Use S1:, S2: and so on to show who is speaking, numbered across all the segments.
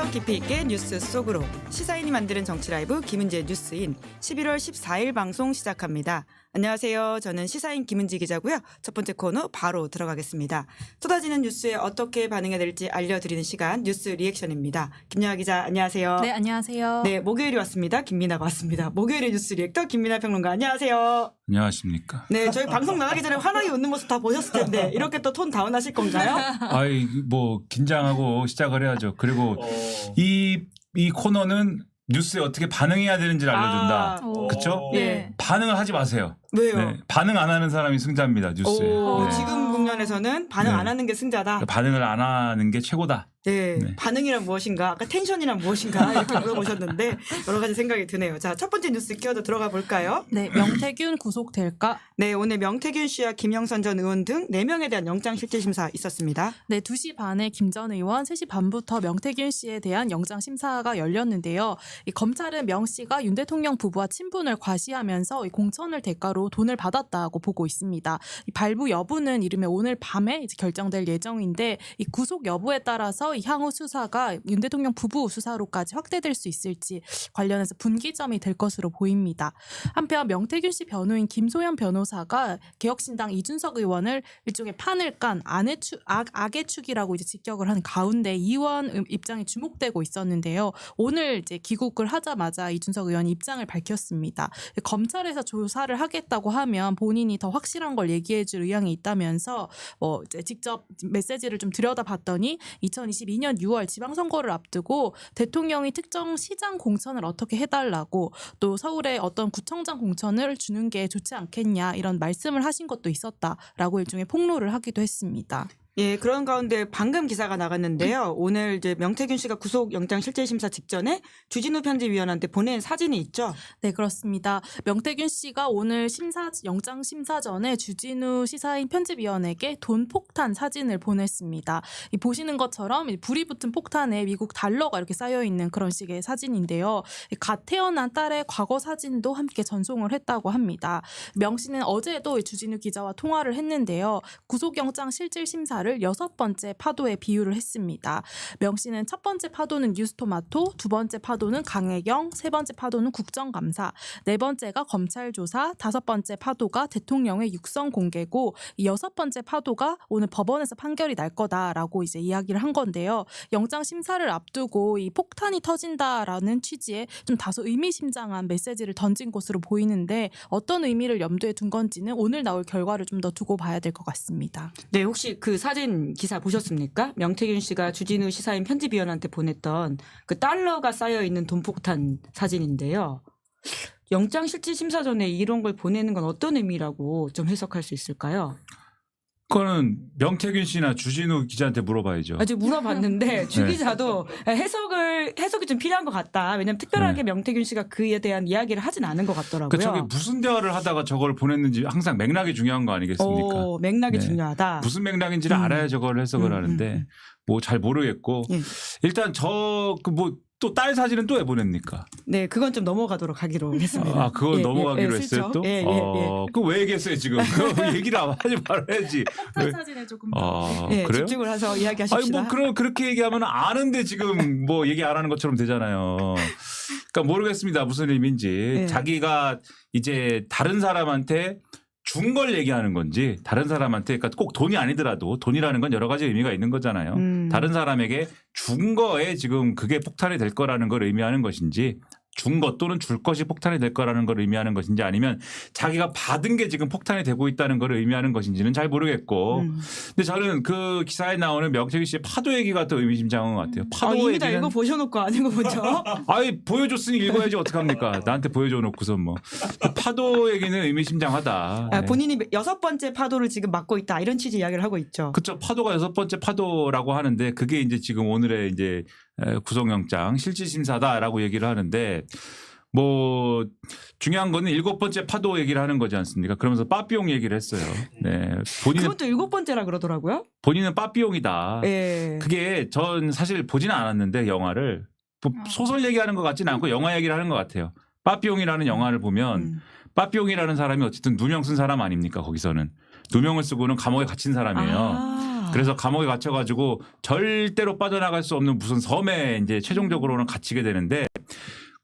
S1: 인상 깊이 있게 뉴스 속으로 시사인이 만드는 정치 라이브 김은지의 뉴스인 11월 14일 방송 시작합니다. 안녕하세요. 저는 시사인 김은지 기자고요. 첫 번째 코너 바로 들어가겠습니다. 쏟아지는 뉴스에 어떻게 반응해야 될지 알려드리는 시간 뉴스 리액션입니다. 김연아 기자 안녕하세요.
S2: 네, 안녕하세요.
S1: 네, 목요일이 왔습니다. 김민아가 왔습니다. 목요일의 뉴스 리액터 김민아 평론가 안녕하세요.
S3: 안녕하십니까.
S1: 네, 저희 방송 나가기 전에 환하게 웃는 모습 다 보셨을 텐데 이렇게 또 톤 다운하실 건가요?
S3: 아이 뭐 긴장하고 시작을 해야죠. 그리고 이 코너는 뉴스에 어떻게 반응해야 되는지를 알려준다. 그렇죠?
S1: 네.
S3: 반응을 하지 마세요.
S1: 왜요?
S3: 네, 반응 안 하는 사람이 승자입니다. 뉴스에.
S1: 오,
S3: 네.
S1: 지금 국면에서는 반응
S3: 네.
S1: 안 하는 게 승자다.
S3: 반응을 안 하는 게 최고다.
S1: 네,
S3: 네.
S1: 반응이란 무엇인가? 아까 텐션이란 무엇인가? 이렇게 물어보셨는데 여러 가지 생각이 드네요. 자, 첫 번째 뉴스 키워드 들어가 볼까요?
S2: 네, 명태균 구속될까?
S1: 네, 오늘 명태균 씨와 김영선 전 의원 등 4명에 대한 영장실질심사 있었습니다.
S2: 네, 2시 반에 김 전 의원, 3시 반부터 명태균 씨에 대한 영장심사가 열렸는데요. 이 검찰은 명 씨가 윤 대통령 부부와 친분을 과시하면서 이 공천을 대가로 돈을 받았다고 보고 있습니다. 이 발부 여부는 이르면 오늘 밤에 이제 결정될 예정인데 이 구속 여부에 따라서 이 향후 수사가 윤 대통령 부부 수사로까지 확대될 수 있을지 관련해서 분기점이 될 것으로 보입니다. 한편 명태균 씨 변호인 김소연 변호사가 개혁신당 이준석 의원을 일종의 판을 깐 악의 축이라고 이제 직격을 한 가운데 이 의원 입장이 주목되고 있었는데요. 오늘 이제 귀국을 하자마자 이준석 의원이 입장을 밝혔습니다. 검찰에서 조사를 하겠다고 하면 본인이 더 확실한 걸 얘기해줄 의향이 있다면서 이제 직접 메시지를 좀 들여다봤더니 2022년 6월 지방선거를 앞두고 대통령이 특정 시장 공천을 어떻게 해달라고 또 서울에 어떤 구청장 공천을 주는 게 좋지 않겠냐 이런 말씀을 하신 것도 있었다라고 일종의 폭로를 하기도 했습니다.
S1: 예, 그런 가운데 방금 기사가 나갔는데요. 오늘 이제 명태균 씨가 구속 영장 실질심사 직전에 주진우 편집위원한테 보낸 사진이 있죠.
S2: 네, 그렇습니다. 명태균 씨가 오늘 영장 심사 전에 주진우 시사인 편집위원에게 돈 폭탄 사진을 보냈습니다. 이 보시는 것처럼 불이 붙은 폭탄에 미국 달러가 이렇게 쌓여 있는 그런 식의 사진인데요. 갓 태어난 딸의 과거 사진도 함께 전송을 했다고 합니다. 명 씨는 어제도 주진우 기자와 통화를 했는데요. 구속영장 실질심사를 6번째 파도에 비유를 했습니다. 명 씨는 첫 번째 파도는 뉴스토마토, 두 번째 파도는 강혜경, 세 번째 파도는 국정감사, 네 번째가 검찰 조사, 다섯 번째 파도가 대통령의 육성 공개고 이 여섯 번째 파도가 오늘 법원에서 판결이 날 거다라고 이제 이야기를 한 건데요. 영장 심사를 앞두고 이 폭탄이 터진다라는 취지의 좀 다소 의미심장한 메시지를 던진 것으로 보이는데 어떤 의미를 염두에 둔 건지는 오늘 나올 결과를 좀 더 두고 봐야 될 것 같습니다.
S1: 네, 혹시 그 사진 기사 보셨습니까? 명태균 씨가 주진우 시사인 편집위원한테 보냈던 그 달러가 쌓여 있는 돈폭탄 사진인데요. 영장 실질심사 전에 이런 걸 보내는 건 어떤 의미라고 좀 해석할 수 있을까요?
S3: 그거는 명태균 씨나 주진우 기자한테 물어봐야죠.
S1: 아직 물어봤는데 주
S3: 네.
S1: 기자도 해석이 좀 필요한 것 같다. 왜냐하면 특별하게
S3: 네.
S1: 명태균 씨가 그에 대한 이야기를 하진 않은 것 같더라고요.
S3: 그 저게 무슨 대화를 하다가 저걸 보냈는지 항상 맥락이 중요한 거 아니겠습니까?
S1: 오, 맥락이
S3: 네.
S1: 중요하다.
S3: 무슨 맥락인지를 알아야 저걸 해석을 하는데 뭐 잘 모르겠고
S1: 예.
S3: 일단 또 딸 사진은 또 왜 보냅니까?
S1: 네, 그건 좀 넘어가도록 하기로 했습니다.
S3: 아, 그걸
S1: 예,
S3: 넘어가기로
S1: 예,
S3: 했어요
S1: 슬쩍.
S3: 또?
S1: 예, 예, 예.
S3: 그거 왜 얘기했어요 지금? 그거 얘기를 하지 말아야지.
S2: 폭탄 사진에 조금 더.
S1: 예,
S3: 그래요?
S1: 집중을 해서
S3: 아니
S1: 이야기하십시다.
S3: 뭐 그렇게 얘기하면 아는데 지금 뭐 얘기 안 하는 것처럼 되잖아요. 그러니까 모르겠습니다 무슨 의미인지.
S1: 네.
S3: 자기가 이제 다른 사람한테 준 걸 얘기하는 건지 다른 사람한테 그러니까 꼭 돈이 아니더라도 돈이라는 건 여러 가지 의미가 있는 거잖아요. 다른 사람에게 준 거에 지금 그게 폭탄이 될 거라는 걸 의미하는 것인지 준 것 또는 줄 것이 폭탄이 될 거라는 걸 의미하는 것인지 아니면 자기가 받은 게 지금 폭탄이 되고 있다는 걸 의미하는 것인지는 잘 모르겠고 근데 저는 그 기사에 나오는 명태균 씨의 파도 얘기가 더 의미심장한 것 같아요. 파도
S1: 이미 다
S3: 얘기는
S1: 읽어보셔놓고 안 읽어보죠?
S3: 아이 보여줬으니 읽어야지 어떡합니까. 나한테 보여줘 놓고선 뭐. 파도 얘기는 의미심장하다. 네.
S1: 본인이 6번째 파도를 지금 맡고 있다 이런 취지 이야기를 하고 있죠.
S3: 그렇죠. 파도가 6번째 파도라고 하는데 그게 이제 지금 오늘의 이제 구속영장 실질심사다라고 얘기를 하는데 뭐 중요한 거는 7번째 파도 얘기를 하는 거지 않습니까? 그러면서 빠삐용 얘기를 했어요. 네.
S1: 그것도 7번째라 그러더라고요.
S3: 본인은 빠삐용이다.
S1: 예.
S3: 그게 전 사실 보지는 않았는데 영화를 소설 얘기하는 것 같지는 않고 영화 얘기를 하는 것 같아요. 빠삐용이라는 영화를 보면 빠삐용이라는 사람이 어쨌든 누명 쓴 사람 아닙니까? 거기서는 누명을 쓰고는 감옥에 갇힌 사람이에요. 그래서 감옥에 갇혀가지고 절대로 빠져나갈 수 없는 무슨 섬에 이제 최종적으로는 갇히게 되는데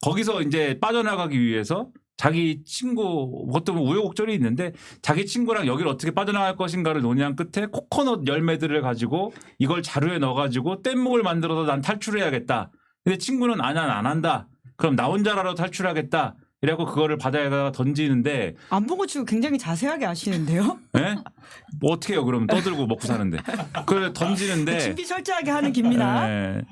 S3: 거기서 이제 빠져나가기 위해서 자기 친구 어떤 우여곡절이 있는데 자기 친구랑 여기를 어떻게 빠져나갈 것인가를 논의한 끝에 코코넛 열매들을 가지고 이걸 자루에 넣어가지고 뗏목을 만들어서 난 탈출해야겠다. 근데 친구는 안 한다. 그럼 나 혼자라도 탈출하겠다. 이래갖고 그거를 바다에다가 던지는데
S1: 안 보고 치고 굉장히 자세하게 아시는데요?
S3: 예? 뭐 어떻게 해요? 그러면 떠들고 먹고 사는데. 그걸 던지는데
S1: 준비 철저하게 하는 깁니다.
S3: 예.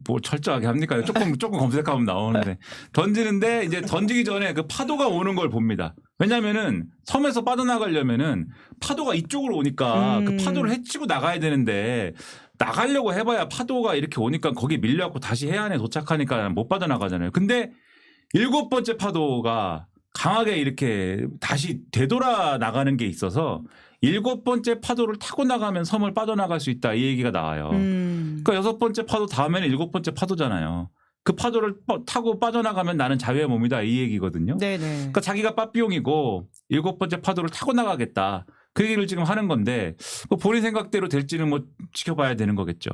S3: 뭐 철저하게 합니까? 조금 검색하면 나오는데 던지는데 이제 던지기 전에 그 파도가 오는 걸 봅니다. 왜냐면은 섬에서 빠져나가려면은 파도가 이쪽으로 오니까 그 파도를 헤치고 나가야 되는데 나가려고 해봐야 파도가 이렇게 오니까 거기 밀려갖고 다시 해안에 도착하니까 못 빠져나가잖아요. 근데 7번째 파도가 강하게 이렇게 다시 되돌아 나가는 게 있어서 7번째 파도를 타고 나가면 섬을 빠져나갈 수 있다 이 얘기가 나와요. 그러니까 6번째 파도 다음에는 7번째 파도잖아요. 그 파도를 타고 빠져나가면 나는 자유의 몸이다 이 얘기거든요.
S1: 네네.
S3: 그러니까 자기가 빠삐용이고 7번째 파도를 타고 나가겠다. 그 얘기를 지금 하는 건데 뭐 본인 생각대로 될지는 뭐 지켜봐야 되는 거겠죠.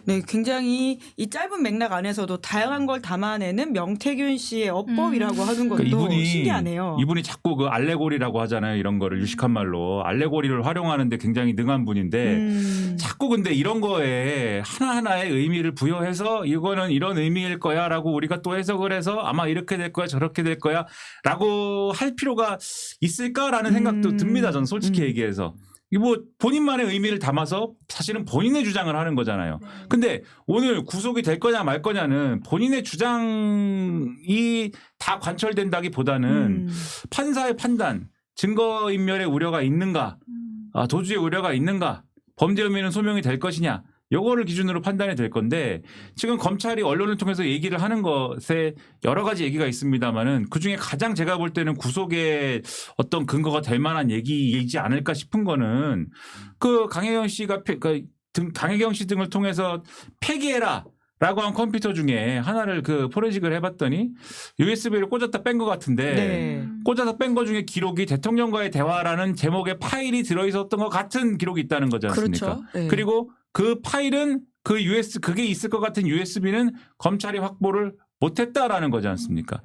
S1: 네, 굉장히 이 짧은 맥락 안에서도 다양한 걸 담아내는 명태균 씨의 어법이라고 하는 것도
S3: 그러니까
S1: 신기하네요.
S3: 이분이 자꾸 그 알레고리라고 하잖아요. 이런 거를 유식한 말로 알레고리를 활용하는데 굉장히 능한 분인데 자꾸 근데 이런 거에 하나하나의 의미를 부여해서 이거는 이런 의미일 거야라고 우리가 또 해석을 해서 아마 이렇게 될 거야 저렇게 될 거야라고 할 필요가 있을까라는 생각도 듭니다. 저는 솔직히 얘기해서. 이 뭐 본인만의 의미를 담아서 사실은 본인의 주장을 하는 거잖아요. 근데 오늘 구속이 될 거냐 말 거냐는 본인의 주장이 다 관철된다기보다는 판사의 판단, 증거인멸의 우려가 있는가, 도주의 우려가 있는가, 범죄 혐의는 소명이 될 것이냐. 요거를 기준으로 판단이 될 건데 지금 검찰이 언론을 통해서 얘기를 하는 것에 여러 가지 얘기가 있습니다만은 그중에 가장 제가 볼 때는 구속의 어떤 근거가 될 만한 얘기이지 않을까 싶은 거는 그 강혜경 씨가 강혜경 씨 등을 통해서 폐기해라. 라고 한 컴퓨터 중에 하나를 그 포렌식을 해봤더니 USB를 꽂았다 뺀 것 같은데
S1: 네.
S3: 꽂아서 뺀 것 중에 기록이 대통령과의 대화라는 제목의 파일이 들어있었던 것 같은 기록이 있다는 거지 않습니까?
S1: 그렇죠. 네.
S3: 그리고 그 파일은 그게 있을 것 같은 USB는 검찰이 확보를 못했다라는 거지 않습니까?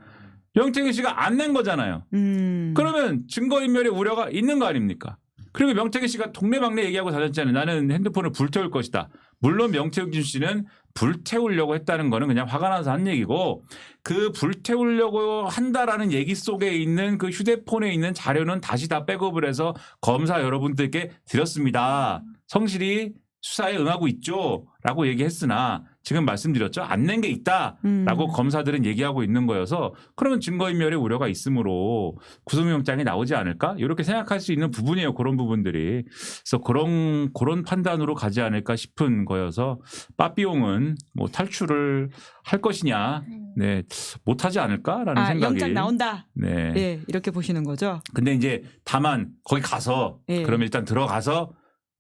S3: 명태균 씨가 안 낸 거잖아요. 그러면 증거인멸의 우려가 있는 거 아닙니까? 그리고 명태균 씨가 동네방네 얘기하고 다녔잖아요. 나는 핸드폰을 불태울 것이다. 물론 명태균 씨는 불태우려고 했다는 거는 그냥 화가 나서 한 얘기고 그 불태우려고 한다라는 얘기 속에 있는 그 휴대폰에 있는 자료는 다시 다 백업을 해서 검사 여러분들께 드렸습니다. 성실히 수사에 응하고 있죠. 라고 얘기했으나 지금 말씀드렸죠. 안 낸 게 있다라고 검사들은 얘기하고 있는 거여서 그러면 증거인멸의 우려가 있으므로 구속영장이 나오지 않을까? 이렇게 생각할 수 있는 부분이에요. 그런 부분들이. 그래서 그런 판단으로 가지 않을까 싶은 거여서 빠삐용은 뭐 탈출을 할 것이냐. 네. 못하지 않을까라는 생각이.
S1: 영장 나온다.
S3: 네.
S1: 네, 이렇게 보시는 거죠.
S3: 근데 이제 다만 거기 가서
S1: 네.
S3: 그러면 일단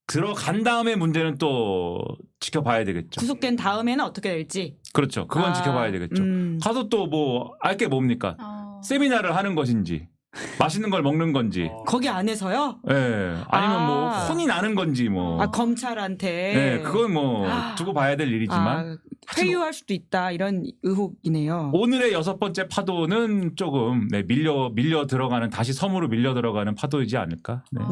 S3: 들어간 다음에 문제는 또 지켜봐야 되겠죠.
S1: 구속된 다음에는 어떻게 될지.
S3: 그렇죠. 그건 지켜봐야 되겠죠. 가서 또 뭐 알 게 뭡니까? 세미나를 하는 것인지 맛있는 걸 먹는 건지.
S1: 거기 안에서요?
S3: 예. 아니면 뭐 혼이 나는 건지 뭐.
S1: 검찰한테.
S3: 네, 그건 뭐 두고 봐야 될 일이지만
S1: 회유할 수도 있다 이런 의혹이네요.
S3: 오늘의 6번째 파도는 조금 밀려 들어가는 다시 섬으로 밀려 들어가는 파도이지 않을까. 네.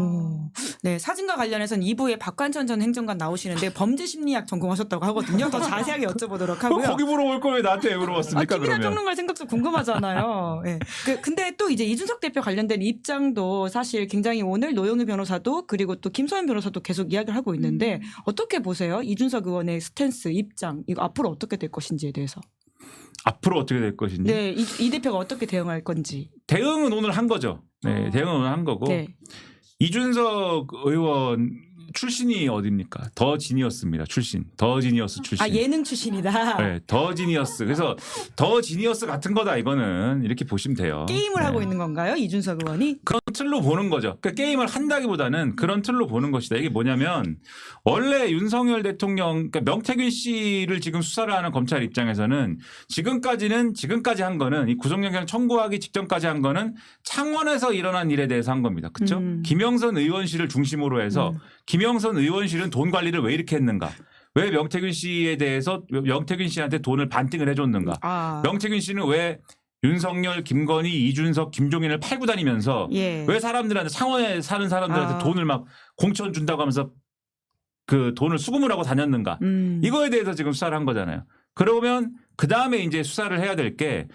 S1: 네, 사진과 관련해서는 2부에 박관천 전 행정관 나오시는데 범죄 심리학 전공하셨다고 하거든요. 더 자세하게 여쭤보도록 하고요.
S3: 거기 물어볼 걸 왜 나한테 물어봤습니까?
S1: 김민하
S3: 그러면.
S1: 평론가 생각도 궁금하잖아요. 네. 근데 또 이제 이준석 대표 관련된 입장도 사실 굉장히 오늘 노영희 변호사도 그리고 또 김소연 변호사도 계속 이야기를 하고 있는데 어떻게 보세요? 이준석 의원의 스탠스, 입장 이거 앞으로 어떻게 될 것인지에 대해서.
S3: 앞으로 어떻게 될 것인지.
S1: 네, 이 대표가 어떻게 대응할 건지.
S3: 대응은 오늘 한 거죠. 네, 대응은 오늘 한 거고.
S1: 네.
S3: 이준석 의원 출신이 어디입니까? 더 지니어스입니다. 더 지니어스 출신.
S1: 예능 출신이다.
S3: 네, 더 지니어스. 그래서 더 지니어스 같은 거다 이거는 이렇게 보시면 돼요.
S1: 게임을 하고 있는 건가요? 이준석 의원이?
S3: 그런 틀로 보는 거죠. 그러니까 게임을 한다기보다는 그런 틀로 보는 것이다. 이게 뭐냐면 원래 윤석열 대통령, 그러니까 명태균 씨를 지금 수사를 하는 검찰 입장에서는 지금까지 한 거는 이 구속영장 청구하기 직전까지 한 거는 창원에서 일어난 일에 대해서 한 겁니다. 그렇죠? 김영선 의원실을 중심으로 해서 김영선 의원실은 돈 관리를 왜 이렇게 했는가? 왜 명태균 씨에 대해서 명태균 씨한테 돈을 반띵을 해줬는가?
S1: 아.
S3: 명태균 씨는 왜 윤석열, 김건희, 이준석, 김종인을 팔고 다니면서
S1: 예.
S3: 왜 사람들한테 상원에 사는 사람들한테
S1: 아.
S3: 돈을 막 공천 준다고 하면서 그 돈을 수금을 하고 다녔는가? 이거에 대해서 지금 수사를 한 거잖아요. 그러면 그 다음에 이제 수사를 해야 될 게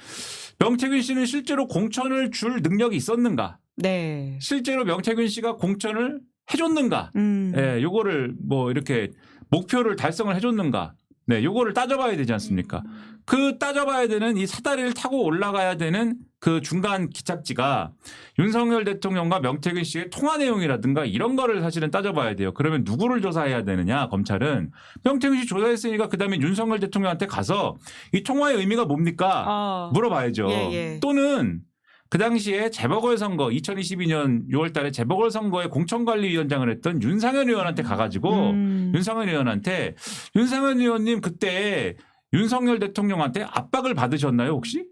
S3: 명태균 씨는 실제로 공천을 줄 능력이 있었는가?
S1: 네.
S3: 실제로 명태균 씨가 공천을 해줬는가?
S1: 음.
S3: 예, 요거를 뭐 이렇게 목표를 달성을 해줬는가? 네, 요거를 따져봐야 되지 않습니까? 그 따져봐야 되는 이 사다리를 타고 올라가야 되는 그 중간 기착지가 윤석열 대통령과 명태균 씨의 통화 내용이라든가 이런 거를 사실은 따져봐야 돼요. 그러면 누구를 조사해야 되느냐? 검찰은 명태균 씨 조사했으니까 그다음에 윤석열 대통령한테 가서 이 통화의 의미가 뭡니까? 물어봐야죠.
S1: 예.
S3: 또는 그 당시에 재보궐선거 2022년 6월 달에 재보궐선거에 공천관리위원장을 했던 윤상현 의원한테 가가지고 윤상현 의원한테 윤상현 의원님 그때 윤석열 대통령한테 압박을 받으셨나요 혹시?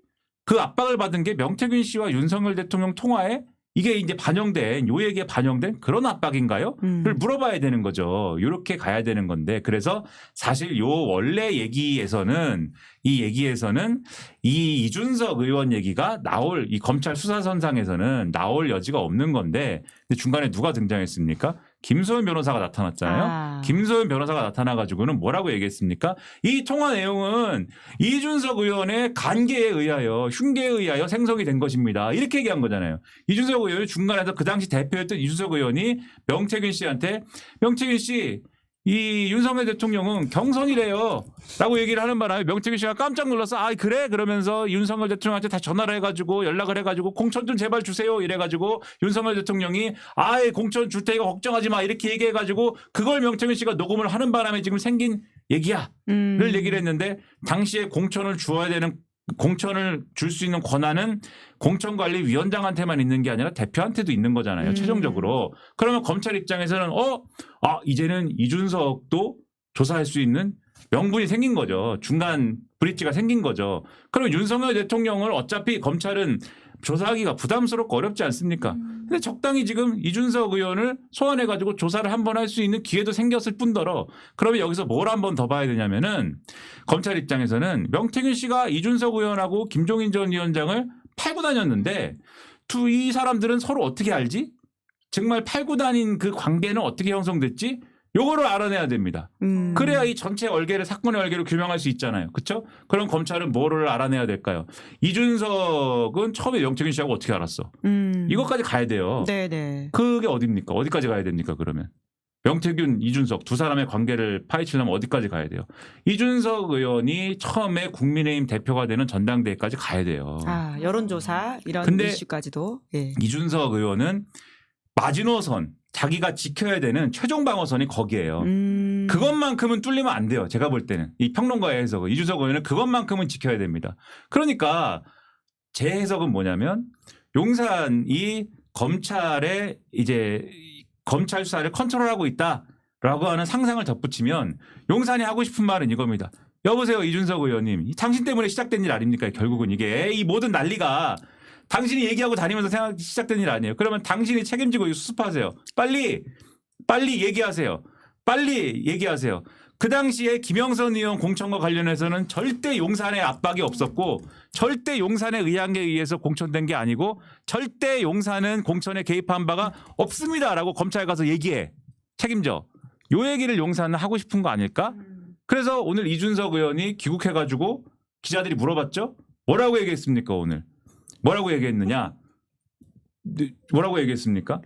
S3: 그 압박을 받은 게 명태균 씨와 윤석열 대통령 통화에 이게 이제 반영된 요 얘기에 반영된 그런 압박인가요? 를 물어봐야 되는 거죠. 이렇게 가야 되는 건데 그래서 사실 요 원래 얘기에서는 이 이준석 의원 얘기가 나올 이 검찰 수사선상에서는 나올 여지가 없는 건데 근데 중간에 누가 등장했습니까? 김소연 변호사가 나타났잖아요. 김소연 변호사가 나타나가지고는 뭐라고 얘기했습니까? 이 통화 내용은 이준석 의원의 간계에 의하여 흉계에 의하여 생성이 된 것입니다. 이렇게 얘기한 거잖아요. 이준석 의원이 중간에서 그 당시 대표였던 이준석 의원이 명태균 씨한테 명태균 씨 이 윤석열 대통령은 경선이래요 라고 얘기를 하는 바람에 명태균 씨가 깜짝 놀라서 아 그래? 그러면서 윤석열 대통령한테 다시 전화를 해가지고 연락을 해가지고 공천 좀 제발 주세요 이래가지고 윤석열 대통령이 아예 공천 줄 테니까 걱정하지 마 이렇게 얘기해가지고 그걸 명태균 씨가 녹음을 하는 바람에 지금 생긴 얘기야 를 얘기를 했는데 당시에 공천을 주어야 되는 공천을 줄 수 있는 권한은 공천관리위원장한테만 있는 게 아니라 대표한테도 있는 거잖아요. 최종적으로. 그러면 검찰 입장에서는 이제는 이준석도 조사할 수 있는 명분이 생긴 거죠. 중간 브릿지가 생긴 거죠. 그럼 윤석열 대통령을 어차피 검찰은 조사하기가 부담스럽고 어렵지 않습니까? 근데 적당히 지금 이준석 의원을 소환해가지고 조사를 한번 할 수 있는 기회도 생겼을 뿐더러 그러면 여기서 뭘 한 번 더 봐야 되냐면은 검찰 입장에서는 명태균 씨가 이준석 의원하고 김종인 전 위원장을 팔고 다녔는데 이 사람들은 서로 어떻게 알지? 정말 팔고 다닌 그 관계는 어떻게 형성됐지? 요거를 알아내야 됩니다. 그래야 이 전체 얼개를 사건의 얼개를 규명할 수 있잖아요. 그렇죠? 그럼 검찰은 뭐를 알아내야 될까요? 이준석은 처음에 명태균 씨하고 어떻게 알았어? 이것까지 가야 돼요.
S1: 네네.
S3: 그게 어딥니까? 어디까지 가야 됩니까? 그러면 명태균, 이준석 두 사람의 관계를 파헤치려면 어디까지 가야 돼요? 이준석 의원이 처음에 국민의힘 대표가 되는 전당대회까지 가야 돼요.
S1: 여론조사 이런
S3: 근데
S1: 이슈까지도. 예.
S3: 이준석 의원은 마지노선 자기가 지켜야 되는 최종 방어선이 거기에요. 그것만큼은 뚫리면 안 돼요. 제가 볼 때는. 이 평론가의 해석은. 이준석 의원은 그것만큼은 지켜야 됩니다. 그러니까 제 해석은 뭐냐면 용산이 검찰의 이제 검찰 수사를 컨트롤하고 있다라고 하는 상상을 덧붙이면 용산이 하고 싶은 말은 이겁니다. 여보세요 이준석 의원님. 당신 때문에 시작된 일 아닙니까? 결국은 이게 이 모든 난리가 당신이 얘기하고 다니면서 시작된 일 아니에요. 그러면 당신이 책임지고 수습하세요. 빨리 얘기하세요. 빨리 얘기하세요. 그 당시에 김영선 의원 공천과 관련해서는 절대 용산에 압박이 없었고 절대 용산의 의향에 의해서 공천된 게 아니고 절대 용산은 공천에 개입한 바가 없습니다라고 검찰 가서 얘기해. 책임져. 요 얘기를 용산은 하고 싶은 거 아닐까? 그래서 오늘 이준석 의원이 귀국해가지고 기자들이 물어봤죠. 뭐라고 얘기했습니까 오늘? 뭐라고 얘기했느냐? 뭐라고 얘기했습니까?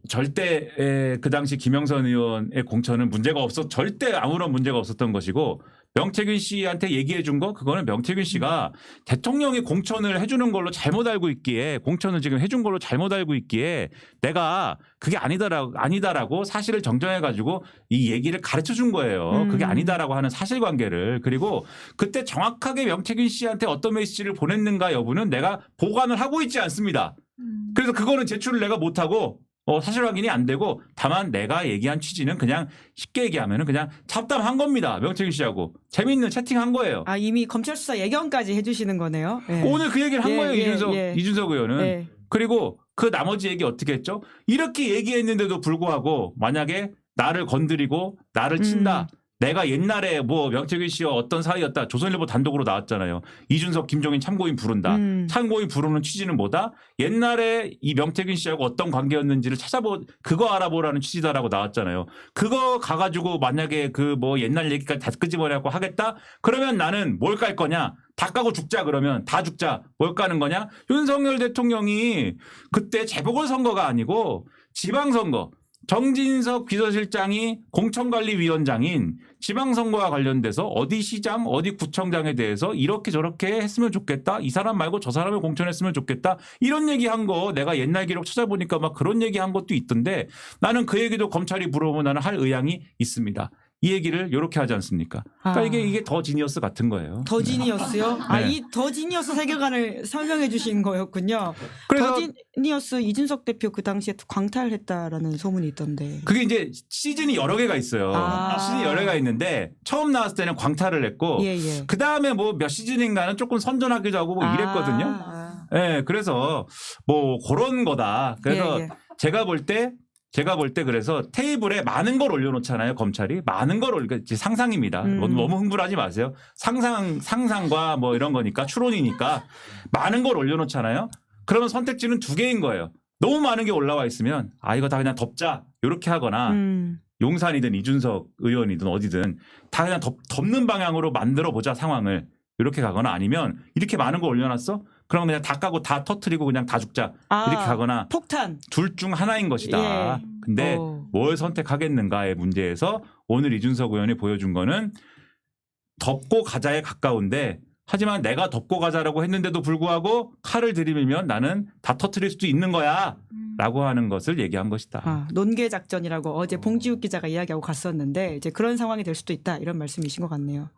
S3: 절대 그 당시 김영선 의원의 공천은 문제가 절대 아무런 문제가 없었던 것이고 명태균 씨한테 얘기해 준 거 그거는 명태균 씨가 대통령이 공천을 해주는 걸로 잘못 알고 있기에 공천을 지금 해준 걸로 잘못 알고 있기에 내가 그게 아니다라고 사실을 정정해 가지고 이 얘기를 가르쳐 준 거예요. 그게 아니다라고 하는 사실관계를. 그리고 그때 정확하게 명태균 씨한테 어떤 메시지를 보냈는가 여부는 내가 보관을 하고 있지 않습니다. 그래서 그거는 제출을 내가 못하고 사실 확인이 안 되고 다만 내가 얘기한 취지는 그냥 쉽게 얘기하면 그냥 잡담한 겁니다. 명태균 씨하고. 재미있는 채팅한 거예요.
S1: 이미 검찰 수사 예견까지 해주시는 거네요. 예.
S3: 오늘 그 얘기를 한 거예요. 이준석 의원은.
S1: 예.
S3: 그리고 그 나머지 얘기 어떻게 했죠? 이렇게 얘기했는데도 불구하고 만약에 나를 건드리고 나를 친다. 내가 옛날에 뭐 명태균 씨와 어떤 사이였다. 조선일보 단독으로 나왔잖아요. 이준석, 김종인 참고인 부른다. 참고인 부르는 취지는 뭐다? 옛날에 이 명태균 씨하고 어떤 관계였는지를 그거 알아보라는 취지다라고 나왔잖아요. 그거 가가지고 만약에 그 뭐 옛날 얘기까지 다 끄집어내고 하겠다? 그러면 나는 뭘 깔 거냐? 다 까고 죽자 그러면 다 죽자. 뭘 까는 거냐? 윤석열 대통령이 그때 재보궐선거가 아니고 지방선거. 정진석 비서실장이 공천관리위원장인 지방선거와 관련돼서 어디 시장 어디 구청장에 대해서 이렇게 저렇게 했으면 좋겠다. 이 사람 말고 저 사람을 공천했으면 좋겠다. 이런 얘기한 거 내가 옛날 기록 찾아보니까 막 그런 얘기한 것도 있던데 나는 그 얘기도 검찰이 물어보면 나는 할 의향이 있습니다. 이 얘기를 이렇게 하지 않습니까? 그러니까 이게 더 지니어스 같은 거예요.
S1: 더 지니어스요?
S3: 네.
S1: 이 더 지니어스 세계관을 설명해 주신 거였군요.
S3: 그래서
S1: 더 지니어스 이준석 대표 그 당시에 광탈했다라는 소문이 있던데.
S3: 그게 이제 시즌이 여러 개가 있어요.
S1: 아.
S3: 시즌이 여러 개가 있는데 처음 나왔을 때는 광탈을 했고
S1: 예.
S3: 그 다음에 뭐 몇 시즌인가는 조금 선전하기도 하고 뭐 이랬거든요. 예, 그래서 뭐 그런 거다. 그래서
S1: 예.
S3: 제가 볼 때 그래서 테이블에 많은 걸 올려놓잖아요, 검찰이. 많은 걸 그러니까 상상입니다. 너무 흥분하지 마세요. 상상과 뭐 이런 거니까, 추론이니까. 많은 걸 올려놓잖아요. 그러면 선택지는 두 개인 거예요. 너무 많은 게 올라와 있으면, 이거 다 그냥 덮자. 이렇게 하거나, 용산이든 이준석 의원이든 어디든 다 그냥 덮는 방향으로 만들어 보자, 상황을. 이렇게 가거나 아니면 이렇게 많은 걸 올려놨어? 그럼 그냥 다 까고 다 터트리고 그냥 다 죽자. 이렇게 가거나
S1: 폭탄.
S3: 둘 중 하나인 것이다.
S1: 예.
S3: 근데 뭘 선택하겠는가의 문제에서 오늘 이준석 의원이 보여준 거는 덮고 가자에 가까운데 하지만 내가 덮고 가자라고 했는데도 불구하고 칼을 들이밀면 나는 다 터트릴 수도 있는 거야. 라고 하는 것을 얘기한 것이다.
S1: 논개 작전이라고 어제 봉지욱 기자가 이야기하고 갔었는데 이제 그런 상황이 될 수도 있다. 이런 말씀이신 것 같네요.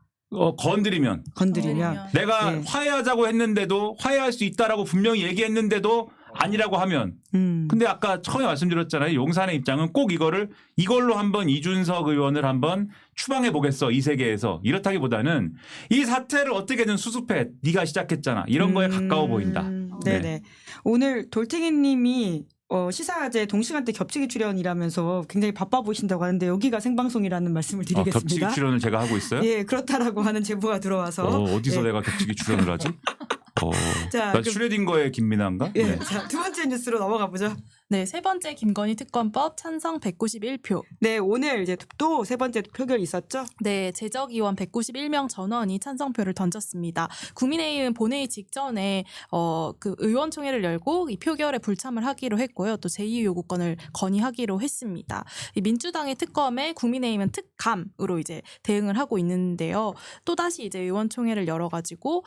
S3: 건드리면 내가
S1: 네.
S3: 화해하자고 했는데도 화해할 수 있다라고 분명히 얘기했는데도 아니라고 하면 근데 아까 처음에 말씀드렸잖아요. 용산의 입장은 꼭 이걸로 한번 이준석 의원을 한번 추방해 보겠어. 이 세계에서. 이렇다기보다는 이 사태를 어떻게든 수습해. 네가 시작했잖아. 이런 거에 가까워 보인다.
S1: 네네. 오늘 돌탱이님이 시사제 동시간대 겹치기 출연이라면서 굉장히 바빠 보이신다고 하는데 여기가 생방송이라는 말씀을 드리겠습니다.
S3: 겹치기 출연을 제가 하고 있어요?
S1: 예, 그렇다라고 하는 제보가 들어와서
S3: 어디서
S1: 예.
S3: 내가 겹치기 출연을 하지?
S1: 자,
S3: 나 슈레딩거의 김민아인가?
S1: 예,
S3: 네.
S1: 자, 두 번째 뉴스로 넘어가 보죠.
S2: 네, 세 번째 김건희 특검법 찬성 191표.
S1: 네, 오늘 이제 또 세 번째 표결이 있었죠.
S2: 네, 재적의원 191명 전원이 찬성표를 던졌습니다. 국민의힘은 본회의 직전에 그 의원총회를 열고 이 표결에 불참을 하기로 했고요. 또 제2요구권을 건의하기로 했습니다. 이 민주당의 특검에 국민의힘은 특감으로 이제 대응을 하고 있는데요. 또 다시 이제 의원총회를 열어가지고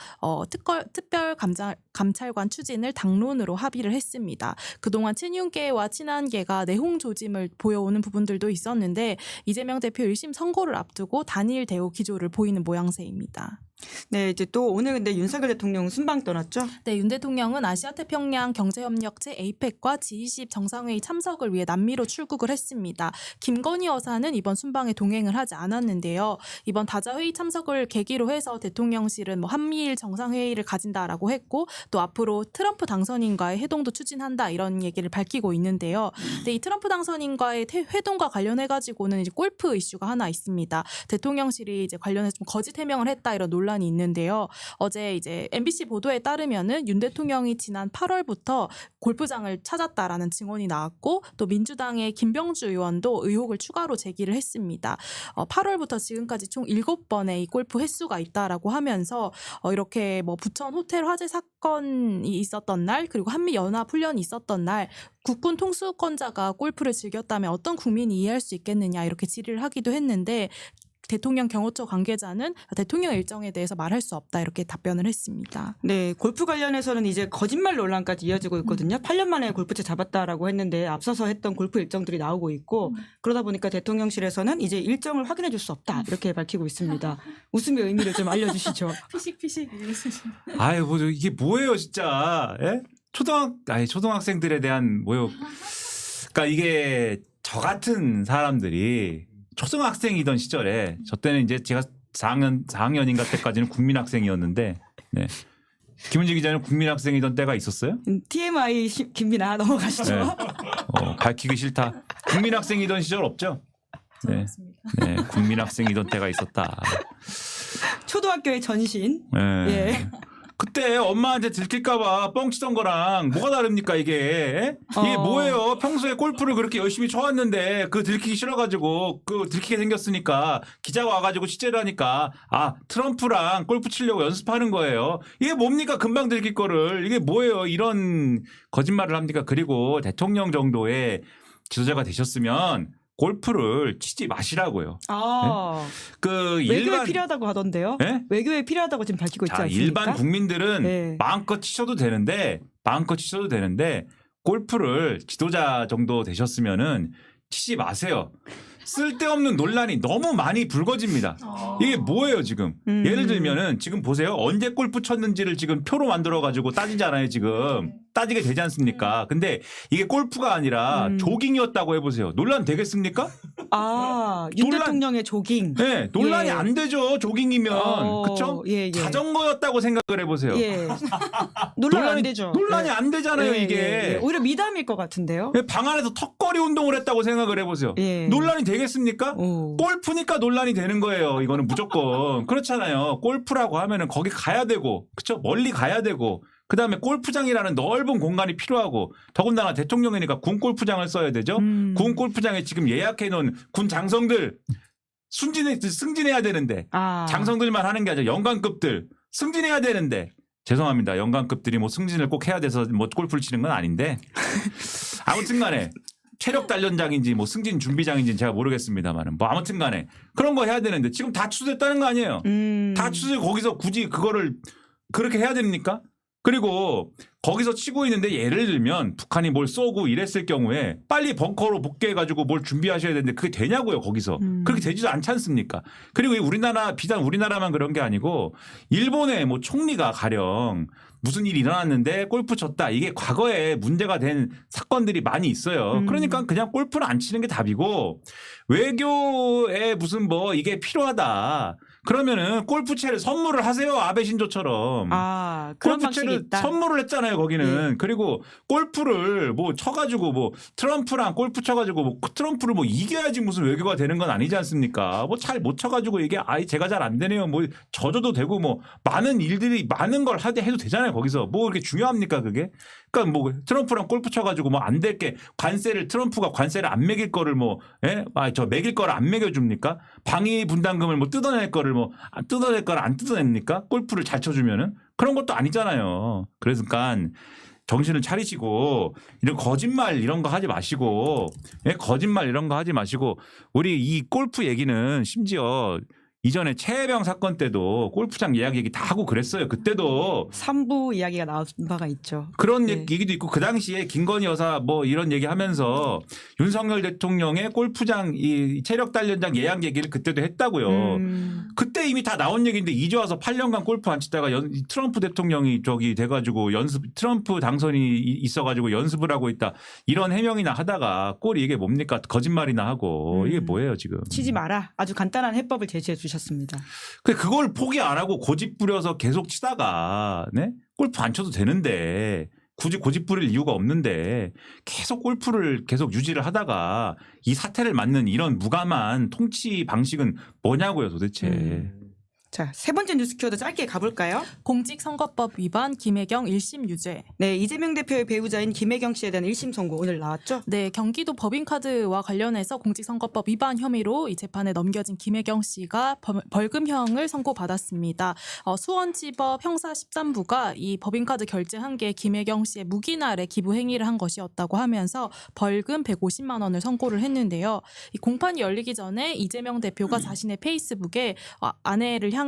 S2: 특별 감찰관 추진을 당론으로 합의를 했습니다. 그동안 친윤계와 친한계가 내홍 조짐을 보여오는 부분들도 있었는데 이재명 대표 1심 선고를 앞두고 단일 대우 기조를 보이는 모양새입니다.
S1: 네, 이제 또 오늘 근데 윤석열 대통령 순방 떠났죠.
S2: 네, 윤 대통령은 아시아태평양 경제협력체 APEC과 G20 정상회의 참석을 위해 남미로 출국을 했습니다. 김건희 여사는 이번 순방에 동행을 하지 않았는데요. 이번 다자회의 참석을 계기로 해서 대통령실은 뭐 한미일 정상회의를 가진다라고 했고 또 앞으로 트럼프 당선인과의 회동도 추진한다 이런 얘기를 밝히고 있는데요. 근데 이 트럼프 당선인과의 회동과 관련해 가지고는 이제 골프 이슈가 하나 있습니다. 대통령실이 이제 관련해서 좀 거짓 해명을 했다 이런 논란이 있는데요. 어제 이제 MBC 보도에 따르면은 윤 대통령이 지난 8월부터 골프장을 찾았다라는 증언이 나왔고 또 민주당의 김병주 의원도 의혹을 추가로 제기를 했습니다. 8월부터 지금까지 총 7번의 이 골프 횟수가 있다라고 하면서 이렇게 뭐 부천 호텔 화재 사건이 있었던 날 그리고 한미 연합 훈련이 있었던 날 국군 통수권자가 골프를 즐겼다면 어떤 국민이 이해할 수 있겠느냐 이렇게 질의를 하기도 했는데 대통령 경호처 관계자는 대통령 일정에 대해서 말할 수 없다 이렇게 답변을 했습니다.
S1: 네, 골프 관련해서는 이제 거짓말 논란까지 이어지고 있거든요. 8년 만에 골프채 잡았다라고 했는데 앞서서 했던 골프 일정들이 나오고 있고 그러다 보니까 대통령실에서는 이제 일정을 확인해 줄 수 없다 이렇게 밝히고 있습니다. 웃음의 의미를 좀 알려주시죠.
S2: 피식피식.
S3: 아유, 뭐 이게 뭐예요, 진짜? 예? 초등학생들에 대한 모욕. 그러니까 이게 저 같은 사람들이 초등학생이던 시절에 저 때는 이제 제가 4학년인가 때까지는 국민학생이었는데 네. 김은지 기자는 국민학생이던 때가 있었어요?
S1: TMI 김민아 넘어가시죠.
S3: 네. 밝히기 싫다. 국민학생이던 시절 없죠? 네.
S2: 맞습니다.
S3: 네, 국민학생이던 때가 있었다.
S1: 초등학교의 전신.
S3: 네.
S1: 예.
S3: 그때 엄마한테 들킬까봐 뻥치던 거랑 뭐가 다릅니까 이게? 이게 뭐예요? 평소에 골프를 그렇게 열심히 쳐왔는데 그 들키기 싫어가지고 그 들키게 생겼으니까 기자가 와가지고 취재를 하니까 트럼프랑 골프 치려고 연습하는 거예요. 이게 뭡니까 금방 들킬 거를. 이게 뭐예요? 이런 거짓말을 합니까? 그리고 대통령 정도의 지도자가 되셨으면 골프를 치지 마시라고요. 그
S1: 외교에
S3: 일반
S1: 필요하다고 하던데요.
S3: 네?
S1: 외교에 필요하다고 지금 밝히고 있지 않습니까?
S3: 일반 국민들은
S1: 네.
S3: 마음껏 치셔도 되는데 골프를 지도자 정도 되셨으면은 치지 마세요. 쓸데없는 논란이 너무 많이 불거집니다. 이게 뭐예요 지금? 예를 들면은 지금 보세요. 언제 골프 쳤는지를 지금 표로 만들어가지고 따지잖아요 지금. 따지게 되지 않습니까? 근데 이게 골프가 아니라 조깅이었다고 해보세요. 논란 되겠습니까?
S1: 윤
S3: 논란-
S1: 대통령의 조깅.
S3: 네, 논란이
S1: 예.
S3: 안 되죠. 조깅이면. 그렇죠?
S1: 예.
S3: 자전거였다고 생각을 해보세요.
S1: 예. 논란 안 되죠.
S3: 논란이
S1: 예.
S3: 안 되잖아요
S1: 예,
S3: 이게.
S1: 예, 예. 오히려 미담일 것 같은데요.
S3: 방 안에서 턱걸이 운동을 했다고 생각을 해보세요.
S1: 예.
S3: 논란이 되겠습니까?
S1: 오.
S3: 골프니까 논란이 되는 거예요. 이거는 무조건. 그렇잖아요. 골프라고 하면은 거기 가야 되고, 그쵸? 멀리 가야 되고, 그 다음에 골프장이라는 넓은 공간이 필요하고, 더군다나 대통령이니까 군 골프장을 써야 되죠? 군 골프장에 지금 예약해 놓은 군 장성들, 승진해야 되는데, 장성들만 하는 게 아니라 연관급들, 승진해야 되는데, 죄송합니다. 연관급들이 뭐 승진을 꼭 해야 돼서 뭐 골프를 치는 건 아닌데, 아무튼 간에, 체력 단련장인지 뭐 승진 준비장인지 제가 모르겠습니다만은 뭐 아무튼 간에 그런 거 해야 되는데 지금 다 취소됐다는 거 아니에요. 다 취소 거기서 굳이 그거를 그렇게 해야 됩니까? 그리고 거기서 치고 있는데 예를 들면 북한이 뭘 쏘고 이랬을 경우에 빨리 벙커로 복귀해가지고 뭘 준비하셔야 되는데 그게 되냐고요 거기서. 그렇게 되지도 않지 않습니까? 그리고 비단 우리나라만 그런 게 아니고 일본의 뭐 총리가 가령 무슨 일이 일어났는데 골프 쳤다. 이게 과거에 문제가 된 사건들이 많이 있어요. 그러니까 그냥 골프를 안 치는 게 답이고 외교에 무슨 뭐 이게 필요하다. 그러면은 골프채를 선물을 하세요. 아베 신조처럼.
S1: 그런 방식이
S3: 골프채를
S1: 있다.
S3: 선물을 했잖아요. 거기는.
S1: 네.
S3: 그리고 골프를 뭐 쳐가지고 뭐 트럼프랑 골프 쳐가지고 뭐 트럼프를 뭐 이겨야지 무슨 외교가 되는 건 아니지 않습니까? 뭐 잘 못 쳐가지고 이게 제가 잘 안 되네요. 뭐 져줘도 되고 뭐 많은 일들이 많은 걸 해도 되잖아요. 거기서 뭐 그렇게 중요합니까 그게? 그러니까 뭐 트럼프랑 골프 쳐가지고 뭐 안 될 게 트럼프가 관세를 안 매길 거를 뭐 매길 거를 안 매겨줍니까? 방위 분담금을 뭐 뜯어낼 거를 뭐 뜯어낼 거를 안 뜯어냅니까? 골프를 잘 쳐주면은 그런 것도 아니잖아요. 그러니까 정신을 차리시고 이런 거짓말 이런 거 하지 마시고 거짓말 이런 거 하지 마시고 우리 이 골프 얘기는 심지어 이전에 최혜병 사건 때도 골프장 예약 얘기 다 하고 그랬어요. 그때도
S1: 3부 이야기가 나온 바가 있죠.
S3: 그런
S1: 네.
S3: 얘기도 있고 그 당시에 김건희 여사 뭐 이런 얘기하면서 윤석열 대통령의 골프장 이 체력 단련장 예약 얘기를 그때도 했다고요. 그때 이미 다 나온 얘기인데 이제 와서 8년간 골프 안 치다가 트럼프 대통령이 돼가지고 트럼프 당선이 있어가지고 연습을 하고 있다 이런 해명이나 하다가 꼴이 이게 뭡니까 거짓말이나 하고 이게 뭐예요 지금.
S1: 치지 마라. 아주 간단한 해법을 제시해 주셨습니다.
S3: 그걸 포기 안 하고 고집 부려서 계속 치다가 골프 안 쳐도 되는데 굳이 고집 부릴 이유가 없는데 계속 골프를 계속 유지를 하다가 이 사태를 맞는 이런 무감한 통치 방식은 뭐냐고요 도대체.
S1: 자, 세 번째 뉴스 키워드 짧게 가볼까요?
S2: 공직선거법 위반 김혜경 1심 유죄.
S1: 네, 이재명 대표의 배우자인 김혜경 씨에 대한 1심 선고 오늘 나왔죠?
S2: 네, 경기도 법인카드와 관련해서 공직선거법 위반 혐의로 이 재판에 넘겨진 김혜경 씨가 벌금형을 선고받았습니다. 수원지법 형사 13부가 이 법인카드 결제한 게 김혜경 씨의 무기날에 기부 행위를 한 것이었다고 하면서 벌금 150만 원을 선고를 했는데요. 이 공판이 열리기 전에 이재명 대표가 자신의 페이스북에 아내를 향해서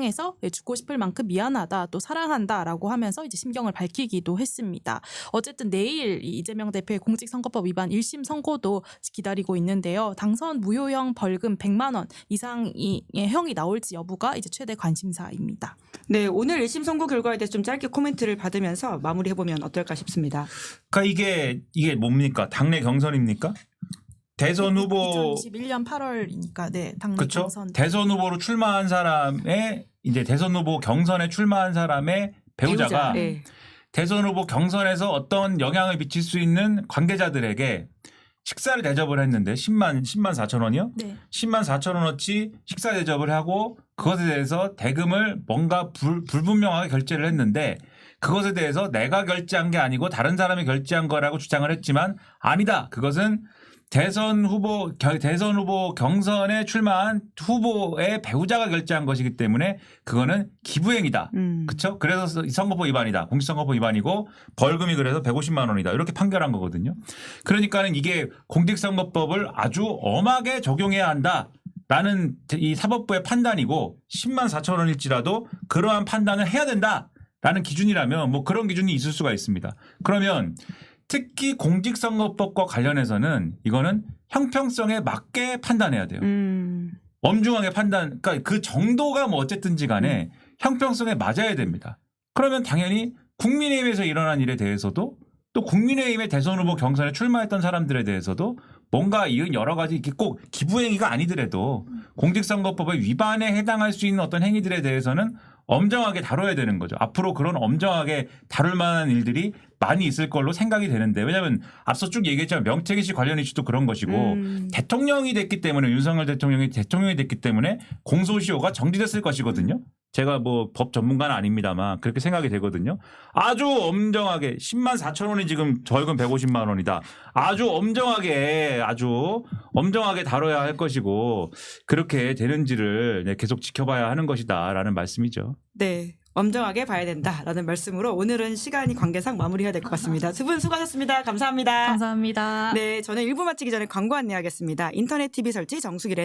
S2: 죽고 싶을 만큼 미안하다, 또 사랑한다라고 하면서 이제 심경을 밝히기도 했습니다. 어쨌든 내일 이재명 대표의 공직선거법 위반 1심 선고도 기다리고 있는데요. 당선 무효형 벌금 100만 원 이상의 형이 나올지 여부가 이제 최대 관심사입니다.
S1: 네, 오늘 1심 선고 결과에 대해서 좀 짧게 코멘트를 받으면서 마무리해보면 어떨까 싶습니다.
S3: 그러니까 이게 뭡니까? 당내 경선입니까? 대선 후보
S2: 2021년 8월이니까 네, 당내
S3: 그렇죠?
S2: 경선.
S3: 대선 후보로 출마한 사람의 이제 대선 후보 경선에 출마한 사람의 배우자가
S1: 네.
S3: 대선 후보 경선에서 어떤 영향을 미칠 수 있는 관계자들에게 식사를 대접을 했는데 10만 4천 원이요?
S2: 네.
S3: 10만 4천 원어치 식사 대접을 하고 그것에 대해서 대금을 뭔가 불분명하게 결제를 했는데 그것에 대해서 내가 결제한 게 아니고 다른 사람이 결제한 거라고 주장을 했지만 아니다. 그것은 대선 후보 경선에 출마한 후보의 배우자가 결제한 것이기 때문에 그거는 기부행위다. 그렇죠? 그래서 선거법 위반이다. 공직선거법 위반이고 벌금이 그래서 150만 원이다. 이렇게 판결한 거거든요. 그러니까는 이게 공직선거법을 아주 엄하게 적용해야 한다라는 이 사법부의 판단이고 10만 4천 원일지라도 그러한 판단을 해야 된다라는 기준이라면 뭐 그런 기준이 있을 수가 있습니다. 그러면 특히 공직선거법과 관련해서는 이거는 형평성에 맞게 판단해야 돼요. 엄중하게 그러니까 그 정도가 뭐 어쨌든지 간에 형평성에 맞아야 됩니다. 그러면 당연히 국민의힘에서 일어난 일에 대해서도 또 국민의힘의 대선 후보 경선에 출마했던 사람들에 대해서도 뭔가 이런 여러 가지 이렇게 꼭 기부행위가 아니더라도 공직선거법의 위반에 해당할 수 있는 어떤 행위들에 대해서는 엄정하게 다뤄야 되는 거죠. 앞으로 그런 엄정하게 다룰 만한 일들이 많이 있을 걸로 생각이 되는데 왜냐하면 앞서 쭉 얘기했지만 명태균 씨 관련 이슈도 그런 것이고 대통령이 됐기 때문에 윤석열 대통령이 됐기 때문에 공소시효가 정지됐을 것이거든요. 제가 뭐 법 전문가는 아닙니다만 그렇게 생각이 되거든요. 아주 엄정하게 10만 4천 원이 지금 벌금 150만 원이다. 아주 엄정하게 다뤄야 할 것이고 그렇게 되는지를 계속 지켜봐야 하는 것이다라는 말씀이죠.
S1: 네. 엄정하게 봐야 된다라는 말씀으로 오늘은 시간이 관계상 마무리해야 될 것 같습니다. 두 분 수고하셨습니다. 감사합니다.
S2: 감사합니다.
S1: 네, 저는 1부 마치기 전에 광고 안내하겠습니다. 인터넷 TV 설치 정수기